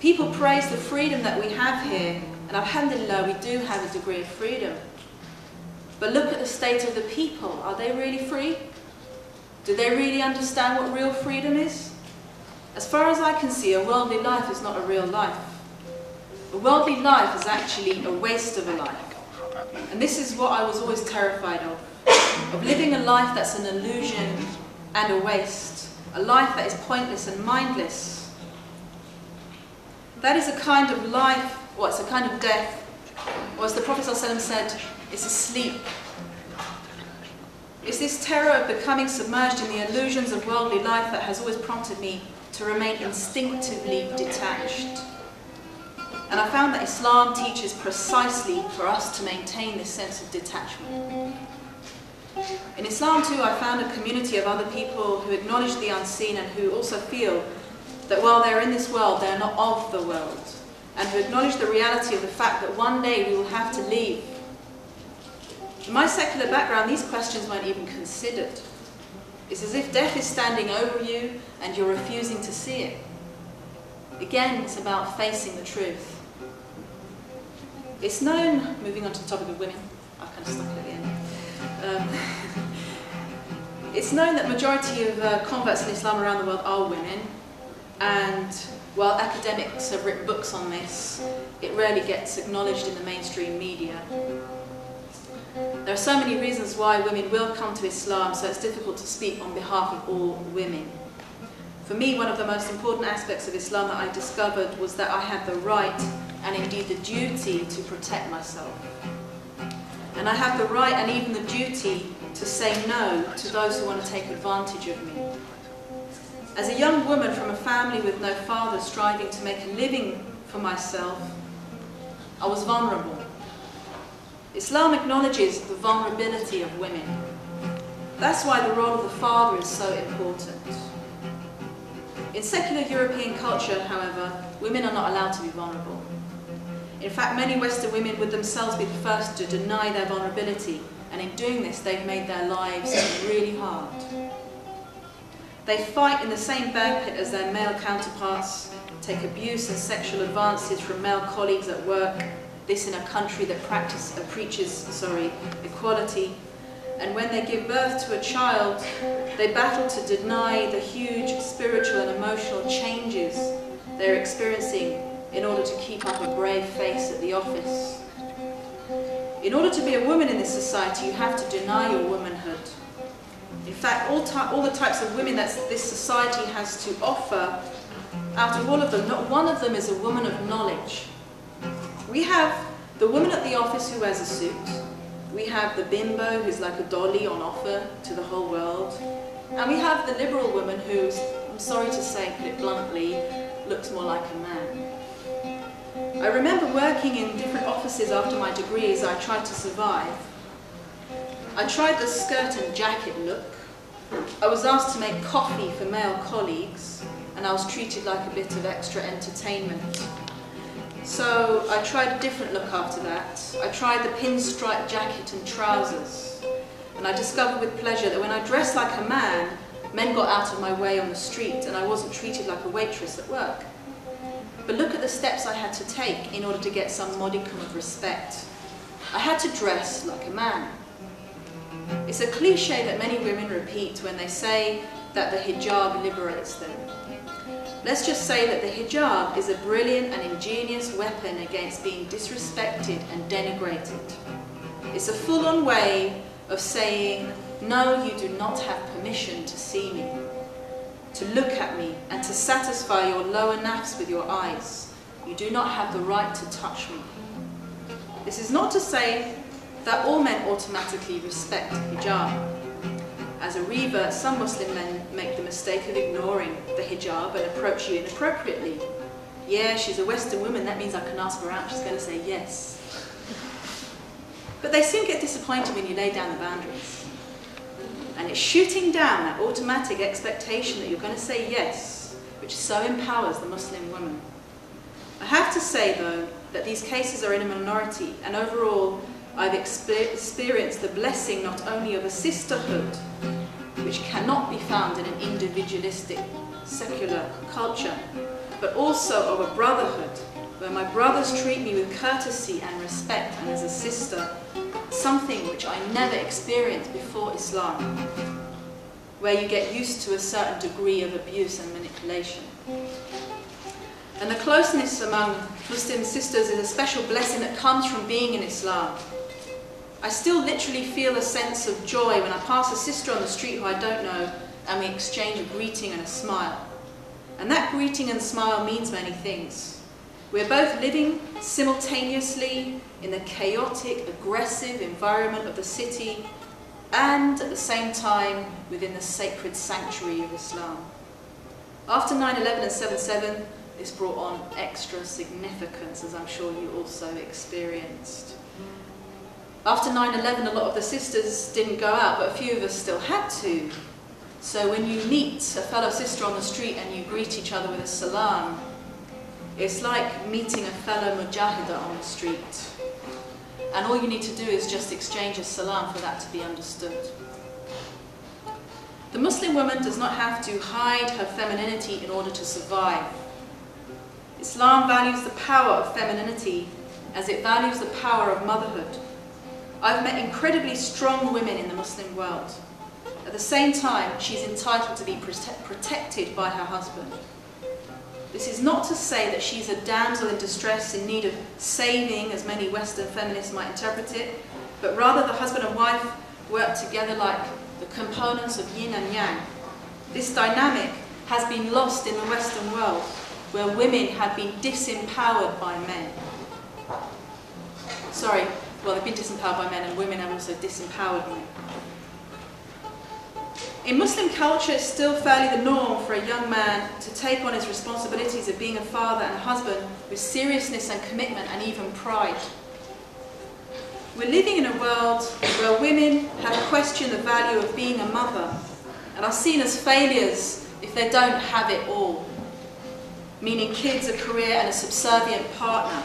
People praise the freedom that we have here, and alhamdulillah, we do have a degree of freedom. But look at the state of the people. Are they really free? Do they really understand what real freedom is? As far as I can see, a worldly life is not a real life. A worldly life is actually a waste of a life. And this is what I was always terrified of living a life that's an illusion and a waste, a life that is pointless and mindless. That is a kind of life, well, it's a kind of death, or as the Prophet ﷺ said, it's a sleep. It's this terror of becoming submerged in the illusions of worldly life that has always prompted me to remain instinctively detached. And I found that Islam teaches precisely for us to maintain this sense of detachment. In Islam too, I found a community of other people who acknowledge the unseen and who also feel that while they're in this world, they're not of the world, and who acknowledge the reality of the fact that one day we will have to leave. In my secular background, these questions weren't even considered. It's as if death is standing over you and you're refusing to see it. Again, it's about facing the truth. It's known, moving on to the topic of women, I kind of stuck it at the end. It's known that majority of converts in Islam around the world are women, and while academics have written books on this, it rarely gets acknowledged in the mainstream media. There are so many reasons why women will come to Islam, so it's difficult to speak on behalf of all women. For me, one of the most important aspects of Islam that I discovered was that I had the right, and indeed the duty, to protect myself. And I have the right and even the duty to say no to those who want to take advantage of me. As a young woman from a family with no father striving to make a living for myself, I was vulnerable. Islam acknowledges the vulnerability of women. That's why the role of the father is so important. In secular European culture, however, women are not allowed to be vulnerable. In fact, many Western women would themselves be the first to deny their vulnerability, and in doing this, they've made their lives really hard. They fight in the same bear pit as their male counterparts, take abuse and sexual advances from male colleagues at work, this in a country that preaches equality. And when they give birth to a child, they battle to deny the huge spiritual and emotional changes they're experiencing in order to keep up a brave face at the office. In order to be a woman in this society, you have to deny your womanhood. In fact, all the types of women that this society has to offer, out of all of them, not one of them is a woman of knowledge. We have the woman at the office who wears a suit. We have the bimbo who's like a dolly on offer to the whole world. And we have the liberal woman who, I'm sorry to say, put it bluntly, looks more like a man. I remember working in different offices after my degree as I tried to survive. I tried the skirt and jacket look. I was asked to make coffee for male colleagues, and I was treated like a bit of extra entertainment. So I tried a different look after that. I tried the pinstripe jacket and trousers, and I discovered with pleasure that when I dressed like a man, men got out of my way on the street and I wasn't treated like a waitress at work. But look at the steps I had to take in order to get some modicum of respect. I had to dress like a man. It's a cliche that many women repeat when they say that the hijab liberates them. Let's just say that the hijab is a brilliant and ingenious weapon against being disrespected and denigrated. It's a full-on way of saying, no, you do not have permission to see me, to look at me, and to satisfy your lower nafs with your eyes. You do not have the right to touch me. This is not to say that all men automatically respect hijab. As a revert, some Muslim men make the mistake of ignoring the hijab and approach you inappropriately. Yeah, she's a Western woman, that means I can ask her out, she's going to say yes. But they soon get disappointed when you lay down the boundaries. And it's shooting down that automatic expectation that you're going to say yes, which so empowers the Muslim woman. I have to say, though, that these cases are in a minority, and overall, I've experienced the blessing not only of a sisterhood, which cannot be found in an individualistic, secular culture, but also of a brotherhood, where my brothers treat me with courtesy and respect and as a sister, something which I never experienced before Islam, where you get used to a certain degree of abuse and manipulation. And the closeness among Muslim sisters is a special blessing that comes from being in Islam. I still literally feel a sense of joy when I pass a sister on the street who I don't know and we exchange a greeting and a smile. And that greeting and smile means many things. We're both living simultaneously in the chaotic, aggressive environment of the city and at the same time within the sacred sanctuary of Islam. After 9/11 and 7/7, this brought on extra significance, as I'm sure you also experienced. After 9/11, a lot of the sisters didn't go out, but a few of us still had to. So when you meet a fellow sister on the street and you greet each other with a salam, it's like meeting a fellow mujahida on the street. And all you need to do is just exchange a salam for that to be understood. The Muslim woman does not have to hide her femininity in order to survive. Islam values the power of femininity as it values the power of motherhood. I've met incredibly strong women in the Muslim world. At the same time, she's entitled to be protected by her husband. This is not to say that she's a damsel in distress in need of saving, as many Western feminists might interpret it, but rather the husband and wife work together like the components of yin and yang. This dynamic has been lost in the Western world, where women have been disempowered by men. They've been disempowered by men and women have also disempowered men. In Muslim culture, it's still fairly the norm for a young man to take on his responsibilities of being a father and a husband with seriousness and commitment and even pride. We're living in a world where women have questioned the value of being a mother and are seen as failures if they don't have it all, meaning kids, a career and a subservient partner.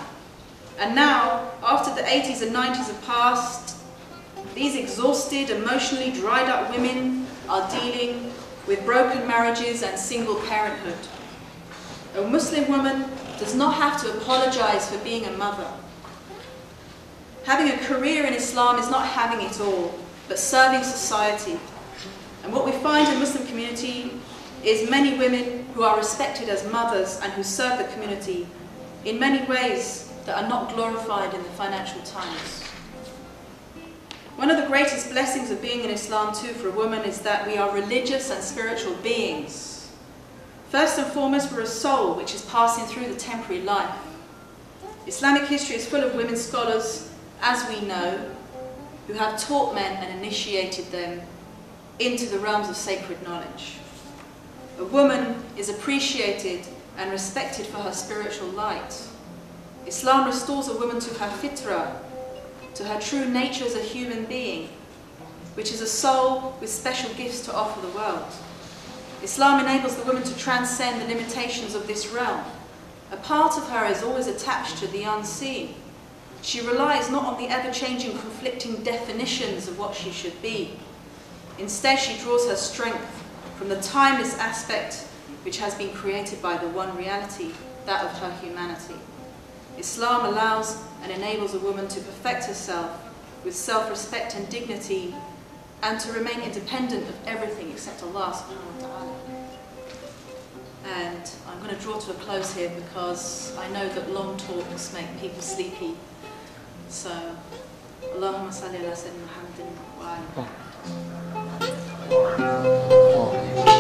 And now, after the 80s and 90s have passed, these exhausted, emotionally dried up women are dealing with broken marriages and single parenthood. A Muslim woman does not have to apologize for being a mother. Having a career in Islam is not having it all, but serving society. And what we find in the Muslim community is many women who are respected as mothers and who serve the community in many ways that are not glorified in the Financial Times. One of the greatest blessings of being in Islam too for a woman is that we are religious and spiritual beings. First and foremost, we're a soul which is passing through the temporary life. Islamic history is full of women scholars, as we know, who have taught men and initiated them into the realms of sacred knowledge. A woman is appreciated and respected for her spiritual light. Islam restores a woman to her fitrah, to her true nature as a human being, which is a soul with special gifts to offer the world. Islam enables the woman to transcend the limitations of this realm. A part of her is always attached to the unseen. She relies not on the ever-changing, conflicting definitions of what she should be. Instead, she draws her strength from the timeless aspect which has been created by the one reality, that of her humanity. Islam allows and enables a woman to perfect herself with self-respect and dignity and to remain independent of everything except Allah subhanahu wa ta'ala. And I'm going to draw to a close here because I know that long talks make people sleepy. So, Allahumma salli ala Sayyidina Muhammadin wa ala.